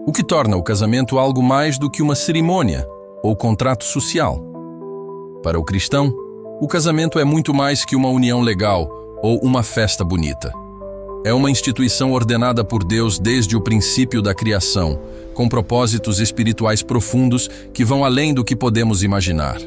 o que torna o casamento algo mais do que uma cerimônia ou contrato social. Para o cristão, o casamento é muito mais que uma união legal ou uma festa bonita. É uma instituição ordenada por Deus desde o princípio da criação, com propósitos espirituais profundos que vão além do que podemos imaginar.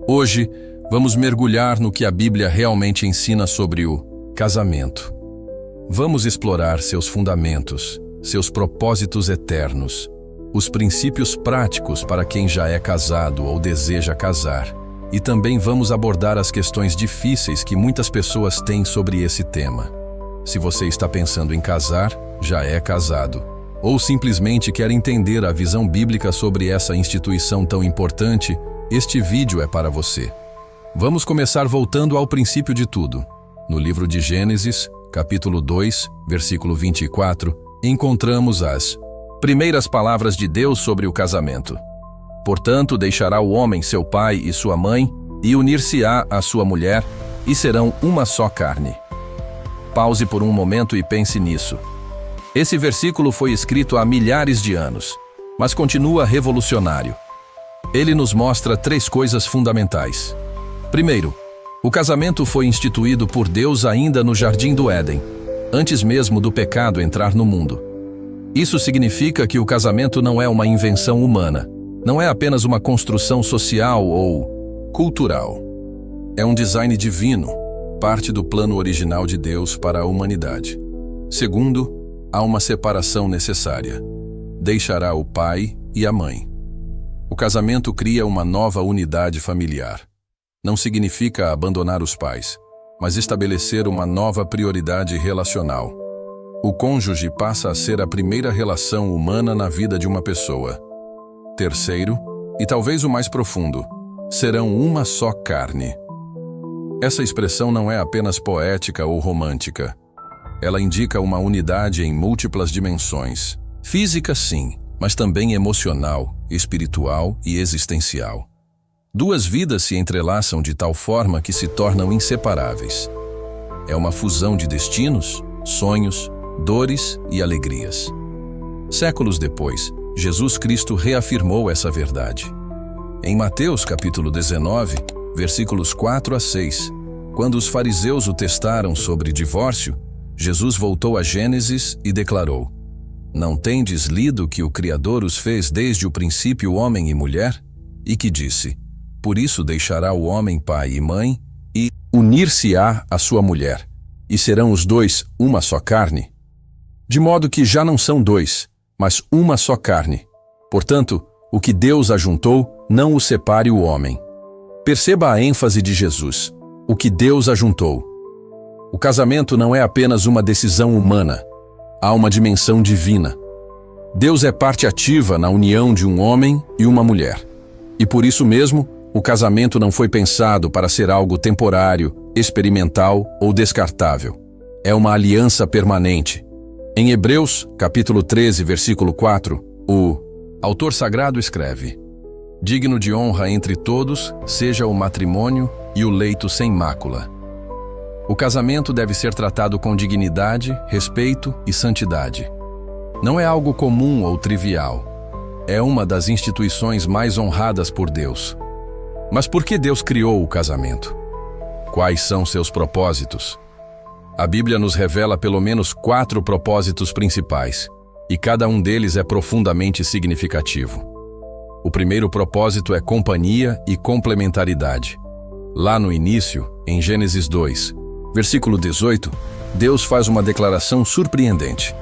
Hoje, vamos mergulhar no que a Bíblia realmente ensina sobre o casamento. Vamos explorar seus fundamentos, seus propósitos eternos, os princípios práticos para quem já é casado ou deseja casar, e também vamos abordar as questões difíceis que muitas pessoas têm sobre esse tema. Se você está pensando em casar, já é casado, ou simplesmente quer entender a visão bíblica sobre essa instituição tão importante, este vídeo é para você. Vamos começar voltando ao princípio de tudo. No livro de Gênesis, capítulo 2, versículo 24, encontramos as primeiras palavras de Deus sobre o casamento. Portanto, deixará o homem seu pai e sua mãe, e unir-se-á à sua mulher, e serão uma só carne. Pause por um momento e pense nisso. Esse versículo foi escrito há milhares de anos, mas continua revolucionário. Ele nos mostra três coisas fundamentais. Primeiro, o casamento foi instituído por Deus ainda no Jardim do Éden, antes mesmo do pecado entrar no mundo. Isso significa que o casamento não é uma invenção humana, não é apenas uma construção social ou cultural. É um design divino, parte do plano original de Deus para a humanidade. Segundo, há uma separação necessária. Deixará o pai e a mãe. O casamento cria uma nova unidade familiar. Não significa abandonar os pais, mas estabelecer uma nova prioridade relacional. O cônjuge passa a ser a primeira relação humana na vida de uma pessoa. Terceiro, e talvez o mais profundo, serão uma só carne. Essa expressão não é apenas poética ou romântica. Ela indica uma unidade em múltiplas dimensões. Física, sim, mas também emocional, espiritual e existencial. Duas vidas se entrelaçam de tal forma que se tornam inseparáveis. É uma fusão de destinos, sonhos, dores e alegrias. Séculos depois, Jesus Cristo reafirmou essa verdade. Em Mateus capítulo 19, versículos 4 a 6, quando os fariseus o testaram sobre divórcio, Jesus voltou a Gênesis e declarou: Não tendes lido que o Criador os fez desde o princípio homem e mulher? E que disse: Por isso deixará o homem pai e mãe, e unir-se-á à sua mulher, e serão os dois uma só carne? De modo que já não são dois, mas uma só carne. Portanto, o que Deus ajuntou, não o separe o homem. Perceba a ênfase de Jesus. O que Deus ajuntou. O casamento não é apenas uma decisão humana. Há uma dimensão divina. Deus é parte ativa na união de um homem e uma mulher. E por isso mesmo, o casamento não foi pensado para ser algo temporário, experimental ou descartável. É uma aliança permanente. Em Hebreus, capítulo 13, versículo 4, o autor sagrado escreve: Digno de honra entre todos seja o matrimônio e o leito sem mácula. O casamento deve ser tratado com dignidade, respeito e santidade. Não é algo comum ou trivial. É uma das instituições mais honradas por Deus. Mas por que Deus criou o casamento? Quais são seus propósitos? A Bíblia nos revela pelo menos 4 propósitos principais, e cada um deles é profundamente significativo. O primeiro propósito é companhia e complementaridade. Lá no início, em Gênesis 2, versículo 18, Deus faz uma declaração surpreendente.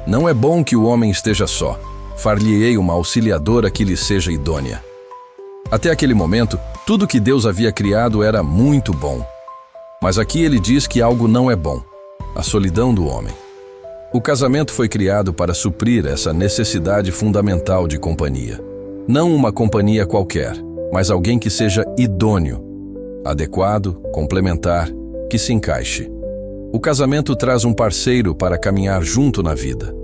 Não é bom que o homem esteja só. Far-lhe-ei uma auxiliadora que lhe seja idônea. Até aquele momento, tudo que Deus havia criado era muito bom. Mas aqui ele diz que algo não é bom: a solidão do homem. O casamento foi criado para suprir essa necessidade fundamental de companhia. Não uma companhia qualquer, mas alguém que seja idôneo, adequado, complementar, que se encaixe. O casamento traz um parceiro para caminhar junto na vida,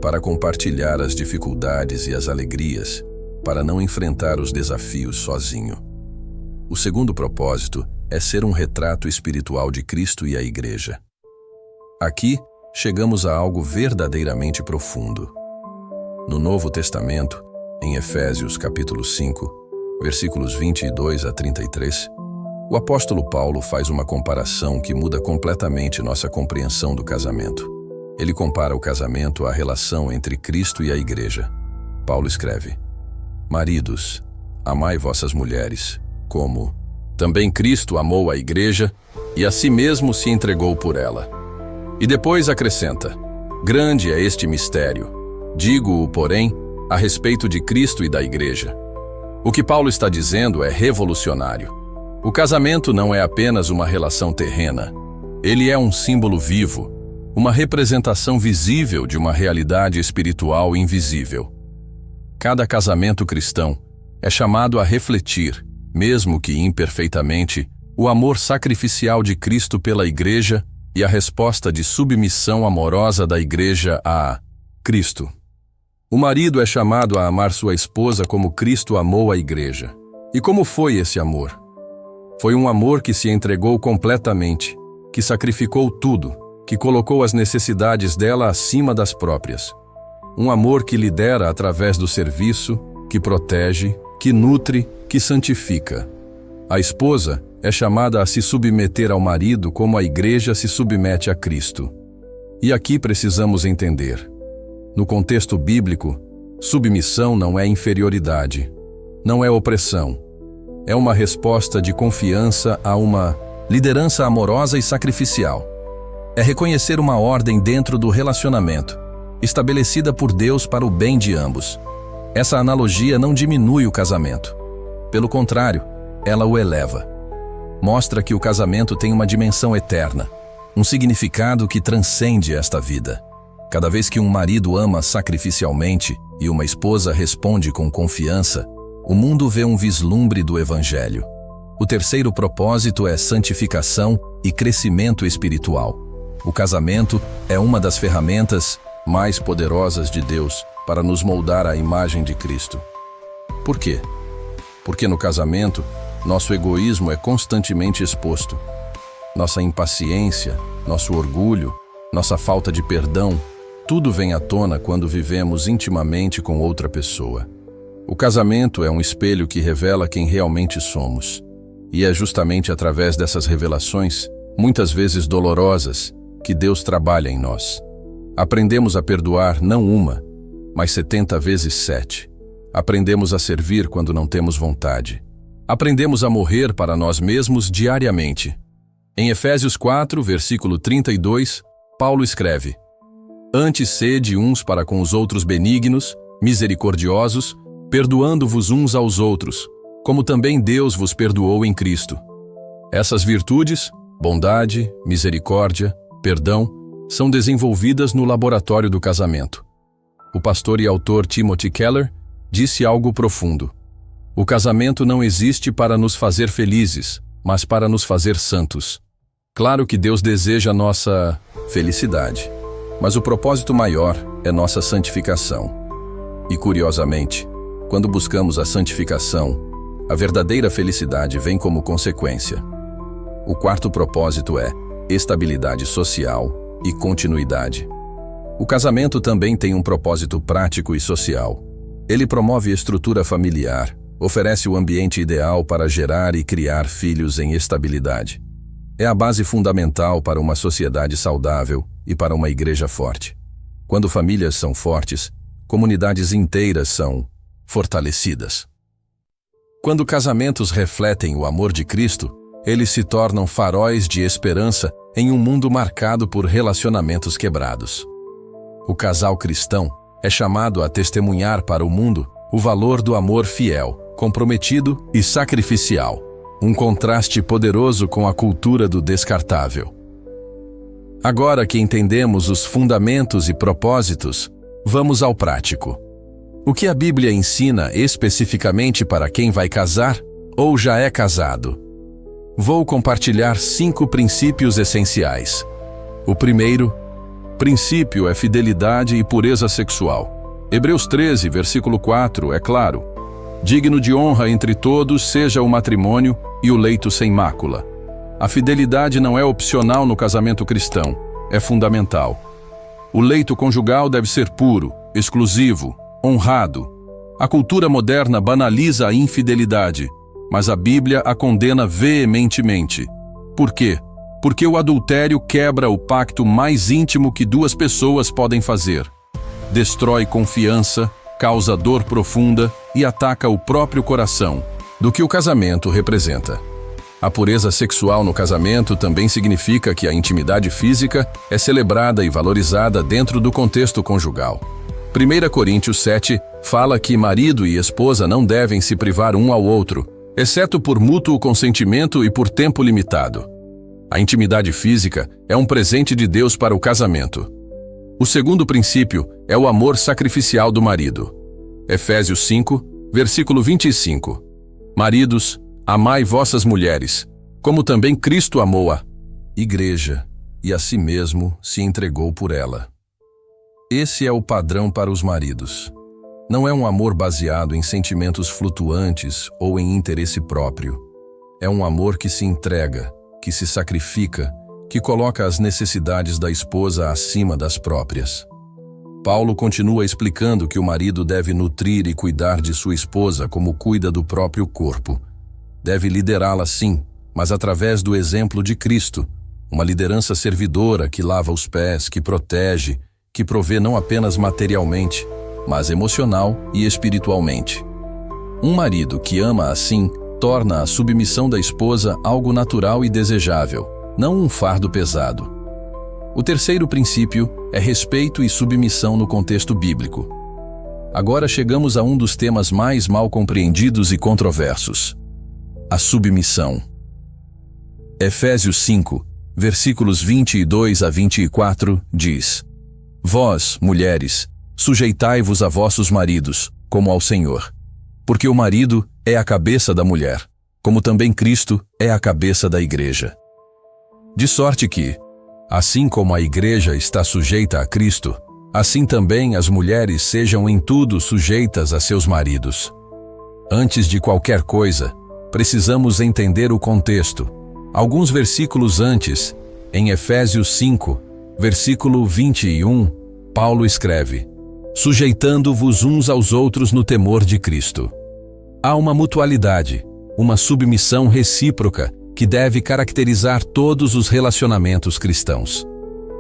para compartilhar as dificuldades e as alegrias, para não enfrentar os desafios sozinho. O segundo propósito é ser um retrato espiritual de Cristo e a Igreja. Aqui, chegamos a algo verdadeiramente profundo. No Novo Testamento, em Efésios capítulo 5, versículos 22 a 33, o apóstolo Paulo faz uma comparação que muda completamente nossa compreensão do casamento. Ele compara o casamento à relação entre Cristo e a Igreja. Paulo escreve: Maridos, amai vossas mulheres, como também Cristo amou a Igreja e a si mesmo se entregou por ela. E depois acrescenta: grande é este mistério. Digo-o, porém, a respeito de Cristo e da Igreja. O que Paulo está dizendo é revolucionário. O casamento não é apenas uma relação terrena. Ele é um símbolo vivo, uma representação visível de uma realidade espiritual invisível. Cada casamento cristão é chamado a refletir, mesmo que imperfeitamente, o amor sacrificial de Cristo pela Igreja e a resposta de submissão amorosa da Igreja a Cristo. O marido é chamado a amar sua esposa como Cristo amou a Igreja. E como foi esse amor? Foi um amor que se entregou completamente, que sacrificou tudo, que colocou as necessidades dela acima das próprias. Um amor que lidera através do serviço, que protege, que nutre, que santifica. A esposa é chamada a se submeter ao marido como a Igreja se submete a Cristo. E aqui precisamos entender: no contexto bíblico, submissão não é inferioridade, não é opressão. É uma resposta de confiança a uma liderança amorosa e sacrificial. É reconhecer uma ordem dentro do relacionamento, estabelecida por Deus para o bem de ambos. Essa analogia não diminui o casamento. Pelo contrário, ela o eleva. Mostra que o casamento tem uma dimensão eterna, um significado que transcende esta vida. Cada vez que um marido ama sacrificialmente e uma esposa responde com confiança, o mundo vê um vislumbre do Evangelho. O terceiro propósito é santificação e crescimento espiritual. O casamento é uma das ferramentas mais poderosas de Deus para nos moldar à imagem de Cristo. Por quê? Porque no casamento, nosso egoísmo é constantemente exposto. Nossa impaciência, nosso orgulho, nossa falta de perdão, tudo vem à tona quando vivemos intimamente com outra pessoa. O casamento é um espelho que revela quem realmente somos. E é justamente através dessas revelações, muitas vezes dolorosas, que Deus trabalha em nós. Aprendemos a perdoar não uma, mas 70 vezes 7. Aprendemos a servir quando não temos vontade. Aprendemos a morrer para nós mesmos diariamente. Em Efésios 4, versículo 32, Paulo escreve: Antes sede uns para com os outros benignos, misericordiosos, perdoando-vos uns aos outros, como também Deus vos perdoou em Cristo. Essas virtudes, bondade, misericórdia, perdão, são desenvolvidas no laboratório do casamento. O pastor e autor Timothy Keller disse algo profundo: o casamento não existe para nos fazer felizes, mas para nos fazer santos. Claro que Deus deseja nossa felicidade, mas o propósito maior é nossa santificação. E curiosamente, quando buscamos a santificação, a verdadeira felicidade vem como consequência. O quarto propósito é estabilidade social e continuidade. O casamento também tem um propósito prático e social. Ele promove a estrutura familiar, oferece o ambiente ideal para gerar e criar filhos em estabilidade. É a base fundamental para uma sociedade saudável e para uma igreja forte. Quando famílias são fortes, comunidades inteiras são fortalecidas. Quando casamentos refletem o amor de Cristo, eles se tornam faróis de esperança em um mundo marcado por relacionamentos quebrados. O casal cristão é chamado a testemunhar para o mundo o valor do amor fiel, comprometido e sacrificial, um contraste poderoso com a cultura do descartável. Agora que entendemos os fundamentos e propósitos, vamos ao prático. O que a Bíblia ensina especificamente para quem vai casar ou já é casado? Vou compartilhar 5 princípios essenciais. O primeiro princípio é fidelidade e pureza sexual. Hebreus 13, versículo 4, é claro: digno de honra entre todos seja o matrimônio e o leito sem mácula. A fidelidade não é opcional no casamento cristão, é fundamental. O leito conjugal deve ser puro, exclusivo, honrado. A cultura moderna banaliza a infidelidade, mas a Bíblia a condena veementemente. Por quê? Porque o adultério quebra o pacto mais íntimo que duas pessoas podem fazer. Destrói confiança, causa dor profunda e ataca o próprio coração, do que o casamento representa. A pureza sexual no casamento também significa que a intimidade física é celebrada e valorizada dentro do contexto conjugal. 1 Coríntios 7 fala que marido e esposa não devem se privar um ao outro, exceto por mútuo consentimento e por tempo limitado. A intimidade física é um presente de Deus para o casamento. O segundo princípio é o amor sacrificial do marido. Efésios 5, versículo 25. Maridos, amai vossas mulheres, como também Cristo amou a igreja e a si mesmo se entregou por ela. Esse é o padrão para os maridos. Não é um amor baseado em sentimentos flutuantes ou em interesse próprio. É um amor que se entrega, que se sacrifica, que coloca as necessidades da esposa acima das próprias. Paulo continua explicando que o marido deve nutrir e cuidar de sua esposa como cuida do próprio corpo. Deve liderá-la sim, mas através do exemplo de Cristo, uma liderança servidora que lava os pés, que protege, que provê não apenas materialmente, mas emocional e espiritualmente. Um marido que ama assim torna a submissão da esposa algo natural e desejável, não um fardo pesado. O terceiro princípio é respeito e submissão no contexto bíblico. Agora chegamos a um dos temas mais mal compreendidos e controversos: a submissão. Efésios 5, versículos 22 a 24, diz: Vós, mulheres, sujeitai-vos a vossos maridos, como ao Senhor. Porque o marido é a cabeça da mulher, como também Cristo é a cabeça da igreja. De sorte que, assim como a igreja está sujeita a Cristo, assim também as mulheres sejam em tudo sujeitas a seus maridos. Antes de qualquer coisa, precisamos entender o contexto. Alguns versículos antes, em Efésios 5, versículo 21, Paulo escreve: sujeitando-vos uns aos outros no temor de Cristo. Há uma mutualidade, uma submissão recíproca que deve caracterizar todos os relacionamentos cristãos.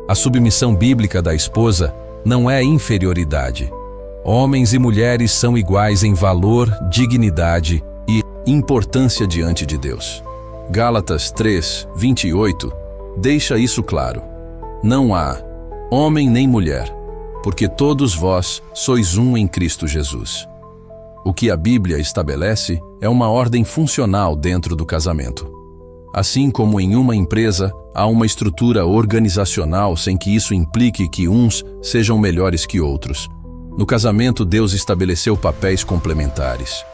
A submissão bíblica da esposa não é inferioridade. Homens e mulheres são iguais em valor, dignidade e importância diante de Deus. Gálatas 3, 28 deixa isso claro. Não há homem nem mulher, porque todos vós sois um em Cristo Jesus. O que a Bíblia estabelece é uma ordem funcional dentro do casamento. Assim como em uma empresa, há uma estrutura organizacional sem que isso implique que uns sejam melhores que outros. No casamento, Deus estabeleceu papéis complementares.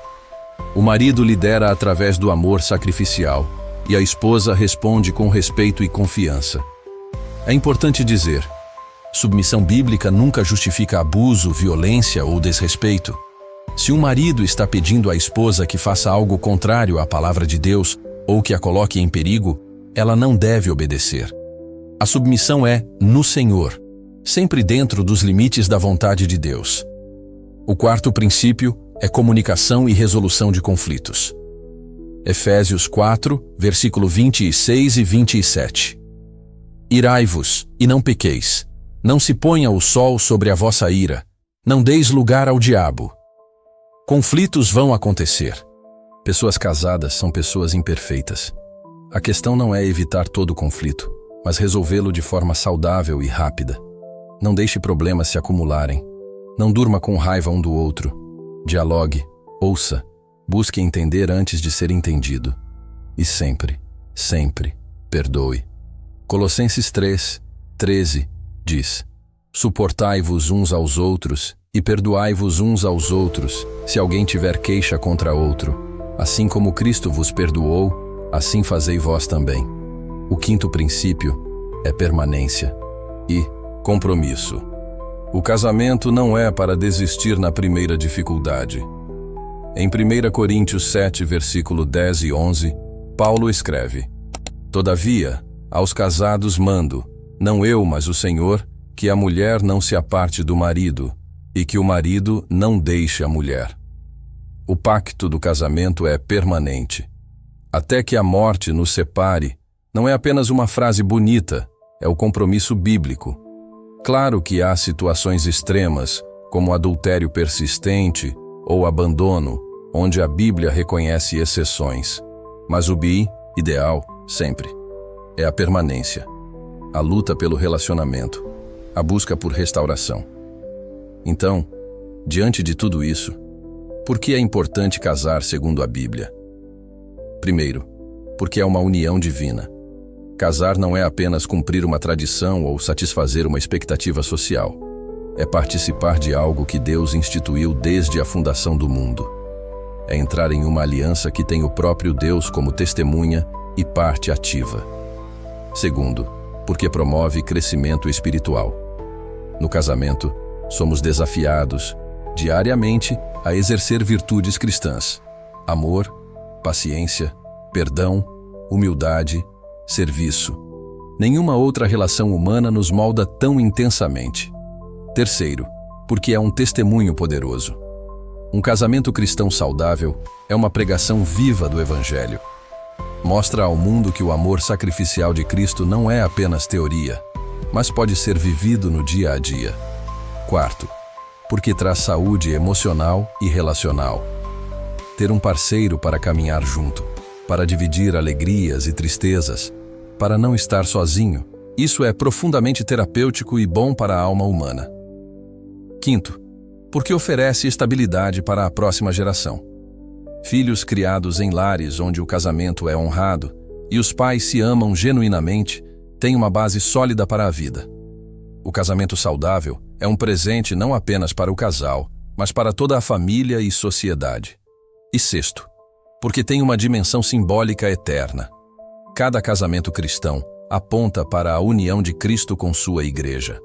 O marido lidera através do amor sacrificial e a esposa responde com respeito e confiança. É importante dizer: submissão bíblica nunca justifica abuso, violência ou desrespeito. Se um marido está pedindo à esposa que faça algo contrário à palavra de Deus ou que a coloque em perigo, ela não deve obedecer. A submissão é no Senhor, sempre dentro dos limites da vontade de Deus. O quarto princípio é comunicação e resolução de conflitos. Efésios 4, versículo 26 e 27. Irai-vos, e não pequeis. Não se ponha o sol sobre a vossa ira. Não deis lugar ao diabo. Conflitos vão acontecer. Pessoas casadas são pessoas imperfeitas. A questão não é evitar todo conflito, mas resolvê-lo de forma saudável e rápida. Não deixe problemas se acumularem. Não durma com raiva um do outro. Dialogue, ouça, busque entender antes de ser entendido. E sempre, sempre, perdoe. Colossenses 3, 13 diz: suportai-vos uns aos outros e perdoai-vos uns aos outros, se alguém tiver queixa contra outro. Assim como Cristo vos perdoou, assim fazei vós também. O quinto princípio é permanência e compromisso. O casamento não é para desistir na primeira dificuldade. Em 1 Coríntios 7, versículo 10 e 11, Paulo escreve: todavia, aos casados mando, não eu, mas o Senhor, que a mulher não se aparte do marido, e que o marido não deixe a mulher. O pacto do casamento é permanente. Até que a morte nos separe, não é apenas uma frase bonita, é o compromisso bíblico. Claro que há situações extremas, como adultério persistente ou abandono, onde a Bíblia reconhece exceções. Mas o ideal, sempre, é a permanência, a luta pelo relacionamento, a busca por restauração. Então, diante de tudo isso, por que é importante casar segundo a Bíblia? Primeiro, porque é uma união divina. Casar não é apenas cumprir uma tradição ou satisfazer uma expectativa social. É participar de algo que Deus instituiu desde a fundação do mundo. É entrar em uma aliança que tem o próprio Deus como testemunha e parte ativa. Segundo, porque promove crescimento espiritual. No casamento, somos desafiados, diariamente, a exercer virtudes cristãs: amor, paciência, perdão, humildade, serviço. Nenhuma outra relação humana nos molda tão intensamente. Terceiro, porque é um testemunho poderoso. Um casamento cristão saudável é uma pregação viva do Evangelho. Mostra ao mundo que o amor sacrificial de Cristo não é apenas teoria, mas pode ser vivido no dia a dia. Quarto, porque traz saúde emocional e relacional. Ter um parceiro para caminhar junto, para dividir alegrias e tristezas, para não estar sozinho, isso é profundamente terapêutico e bom para a alma humana. Quinto, porque oferece estabilidade para a próxima geração. Filhos criados em lares onde o casamento é honrado e os pais se amam genuinamente têm uma base sólida para a vida. O casamento saudável é um presente não apenas para o casal, mas para toda a família e sociedade. E sexto, porque tem uma dimensão simbólica eterna. Cada casamento cristão aponta para a união de Cristo com sua igreja.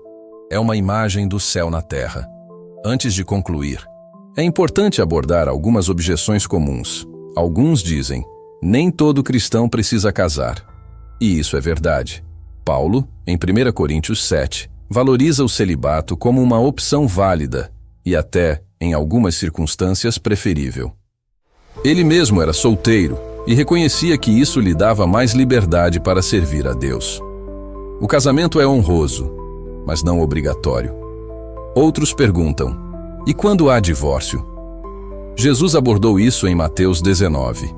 É uma imagem do céu na terra. Antes de concluir, é importante abordar algumas objeções comuns. Alguns dizem, nem todo cristão precisa casar. E isso é verdade. Paulo, em 1 Coríntios 7, valoriza o celibato como uma opção válida e até, em algumas circunstâncias, preferível. Ele mesmo era solteiro e reconhecia que isso lhe dava mais liberdade para servir a Deus. O casamento é honroso, mas não obrigatório. Outros perguntam, e quando há divórcio? Jesus abordou isso em Mateus 19.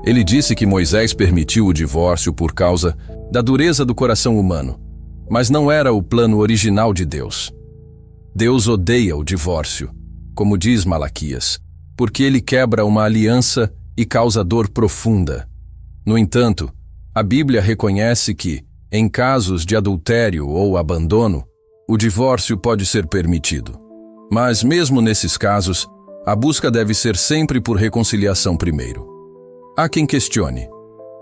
Ele disse que Moisés permitiu o divórcio por causa da dureza do coração humano, mas não era o plano original de Deus. Deus odeia o divórcio, como diz Malaquias, porque ele quebra uma aliança e causa dor profunda. No entanto, a Bíblia reconhece que, em casos de adultério ou abandono, o divórcio pode ser permitido. Mas mesmo nesses casos, a busca deve ser sempre por reconciliação primeiro. Há quem questione: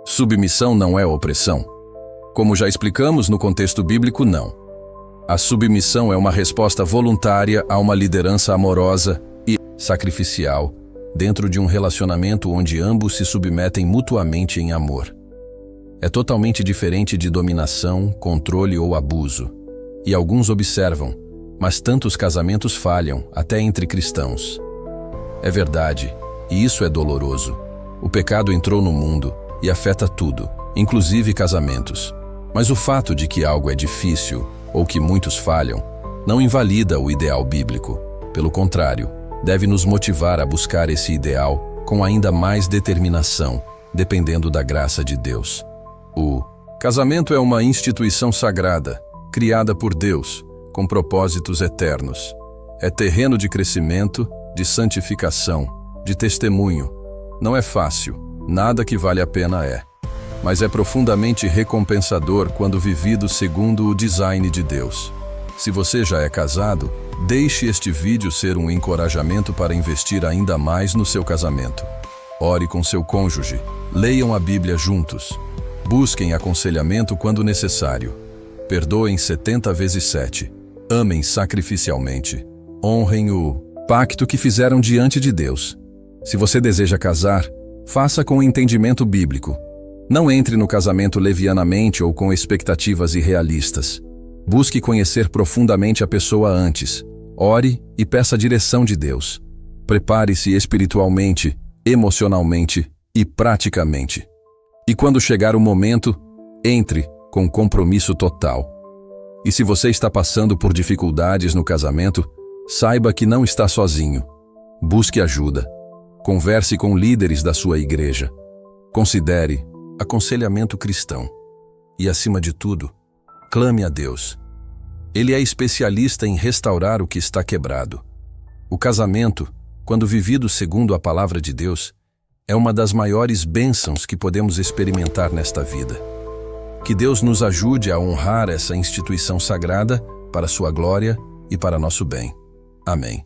submissão não é opressão? Como já explicamos no contexto bíblico, não. A submissão é uma resposta voluntária a uma liderança amorosa e sacrificial dentro de um relacionamento onde ambos se submetem mutuamente em amor. É totalmente diferente de dominação, controle ou abuso. E alguns observam, mas tantos casamentos falham, até entre cristãos. É verdade, e isso é doloroso. O pecado entrou no mundo e afeta tudo, inclusive casamentos. Mas o fato de que algo é difícil, ou que muitos falham, não invalida o ideal bíblico. Pelo contrário, deve nos motivar a buscar esse ideal com ainda mais determinação, dependendo da graça de Deus. O casamento é uma instituição sagrada, criada por Deus, com propósitos eternos. É terreno de crescimento, de santificação, de testemunho. Não é fácil, nada que vale a pena é. Mas é profundamente recompensador quando vivido segundo o design de Deus. Se você já é casado, deixe este vídeo ser um encorajamento para investir ainda mais no seu casamento. Ore com seu cônjuge, leiam a Bíblia juntos, busquem aconselhamento quando necessário, perdoem 70 vezes 7, amem sacrificialmente, honrem o pacto que fizeram diante de Deus. Se você deseja casar, faça com entendimento bíblico. Não entre no casamento levianamente ou com expectativas irrealistas. Busque conhecer profundamente a pessoa antes. Ore e peça a direção de Deus. Prepare-se espiritualmente, emocionalmente e praticamente. E quando chegar o momento, entre com compromisso total. E se você está passando por dificuldades no casamento, saiba que não está sozinho. Busque ajuda. Converse com líderes da sua igreja. Considere aconselhamento cristão. E, acima de tudo, clame a Deus. Ele é especialista em restaurar o que está quebrado. O casamento, quando vivido segundo a palavra de Deus, é uma das maiores bênçãos que podemos experimentar nesta vida. Que Deus nos ajude a honrar essa instituição sagrada para sua glória e para nosso bem. Amém.